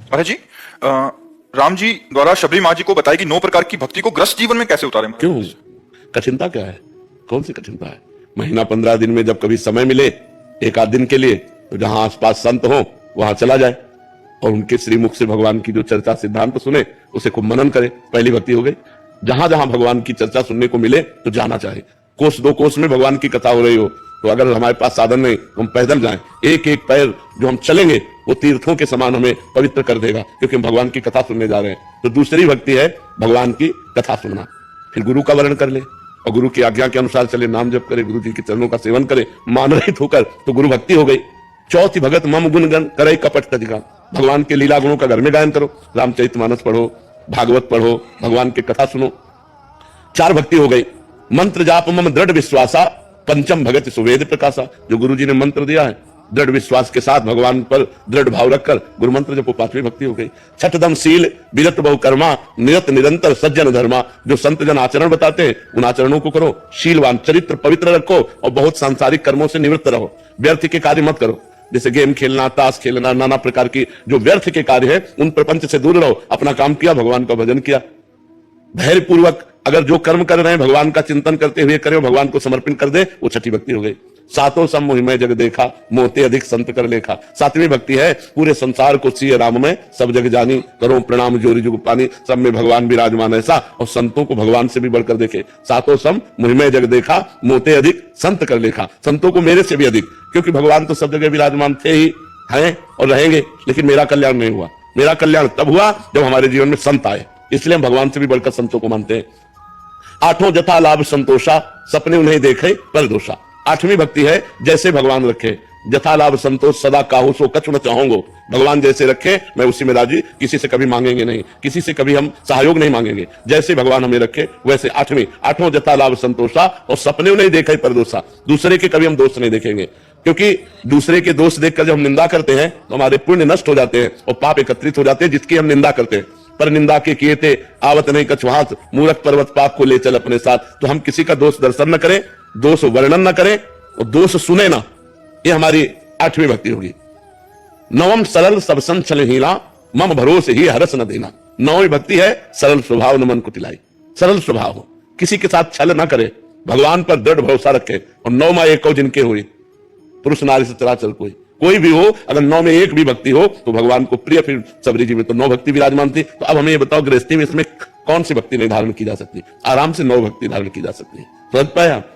महाराज जी, राम जी द्वारा शबरी माँ जी को बताई कि 9 प्रकार की भक्ति को ग्रस्त जीवन में कैसे उतारे। क्यों? कठिनता क्या है? कौन सी कठिनता है? महीना 15 दिन में जब कभी समय मिले एक आध दिन के लिए, तो जहां आसपास संत हो वहां चला जाए और उनके श्रीमुख से भगवान की जो चर्चा सिद्धांत सुने उसे खूब मनन करे। पहली भक्ति हो गई। जहां जहां भगवान की चर्चा सुनने को मिले तो जाना चाहे। कोस 2 कोस में भगवान की कथा हो रही हो तो अगर हमारे पास साधन नहीं तो हम पैदल जाएं। एक एक पैर जो हम चलेंगे वो तीर्थों के समान हमें पवित्र कर देगा, क्योंकि हम भगवान की कथा सुनने जा रहे हैं। तो दूसरी भक्ति है भगवान की कथा सुनना। फिर गुरु का वर्ण कर ले और गुरु की आज्ञा के अनुसार चले, नाम जप करे, गुरु जी के चरणों का सेवन करे, मान रहित होकर, तो गुरु भक्ति हो गई। चौथी भगत मम गुण गण करे कपट तजिका। भगवान के लीला गुणों का घर में गायन करो, रामचरितमानस पढ़ो, भागवत पढ़ो, भगवान की कथा सुनो। 4 भक्ति हो गई। मंत्र जाप मम दृढ़ विश्वासा, पंचम भगत सुवेद प्रकाशा। जो गुरु जी ने मंत्र दिया है दृढ़ विश्वास के साथ भगवान पर दृढ़ भाव रखकर गुरु मंत्र जब, वो 5वीं भक्ति हो गई। छठदम शील विरत बहु कर्मा, निरत निरंतर सज्जन धर्मा। जो संत जन आचरण बताते हैं उन आचरणों को करो। शीलवान, चरित्र पवित्र रखो और बहुत सांसारिक कर्मों से निवृत्त रहो। व्यर्थ के कार्य मत करो, जैसे गेम खेलना, ताश खेलना, नाना प्रकार की जो व्यर्थ के कार्य है उन प्रपंच से दूर रहो। अपना काम किया, भगवान का भजन किया। धैर्य पूर्वक अगर जो कर्म कर रहे हैं भगवान का चिंतन करते हुए करें, भगवान को समर्पण कर दे, वो छठी भक्ति हो गई। सातों सम मोहिमय जग देखा, मोते अधिक संत कर लेखा। 7वीं भक्ति है पूरे संसार को सिय राम में, सब जग जानी, करो प्रणाम जोरी जुग पानी। सब में भगवान विराजमान ऐसा, और संतों को भगवान से भी बढ़कर देखे। सातों सम मोहिमय जग देखा, मोते अधिक संत कर लेखा। संतों को मेरे से भी अधिक, क्योंकि भगवान तो सब जगह विराजमान थे ही, हैं और रहेंगे, लेकिन मेरा कल्याण नहीं हुआ। मेरा कल्याण तब हुआ जब हमारे जीवन में संत आए, इसलिए हम भगवान से भी बढ़कर संतों को मानते हैं। 8वां जथा लाभ संतोषा, सपने उन्हें देखे पर दोषा। 8वीं भक्ति है जैसे भगवान रखे, जथा लाभ संतोष सदा काहू सो कछु न चाहूंगो। भगवान जैसे रखे मैं उसी में राजी, किसी से कभी मांगेंगे नहीं, किसी से कभी हम सहयोग नहीं मांगेंगे। जैसे भगवान हमें रखे वैसे। 8वां जथा लाभ संतोषा, और सपने उन्हें देखे पर दोषा। दूसरे के कभी हम दोष नहीं देखेंगे, क्योंकि दूसरे के दोष देखकर जब हम निंदा करते हैं तो हमारे पुण्य नष्ट हो जाते हैं और पाप एकत्रित हो जाते हैं जिसकी हम निंदा करते हैं। पर निंदा के किए थे आवत नहीं कछु हाथ, मूरख पर्वत पाप को ले चल अपने साथ। तो हम किसी का दोष दर्शन न करें, दोष वर्णन न करें और दोष सुने ना। ये हमारी 8वीं भक्ति होगी। 9वम सरल सब संचल हीला, मम भरोसे ही हरस न देना। 9वीं भक्ति है सरल स्वभाव न मन को तिलाई। सरल स्वभाव हो, किसी के साथ छल न करे, भगवान पर दृढ़ भरोसा रखे। और 9 में एक जिनके हुई, पुरुष नारी से चराचर कोई भी हो, अगर 9 में एक भी भक्ति हो तो भगवान को प्रिय। फिर सबरी जी में तो 9 भक्ति विराजमान थी। तो अब हमें ये बताओ गृहस्थी में इसमें कौन सी भक्ति नहीं धारण की जा सकती? आराम से 9 भक्ति धारण की जा सकती है। समझ पाए आप?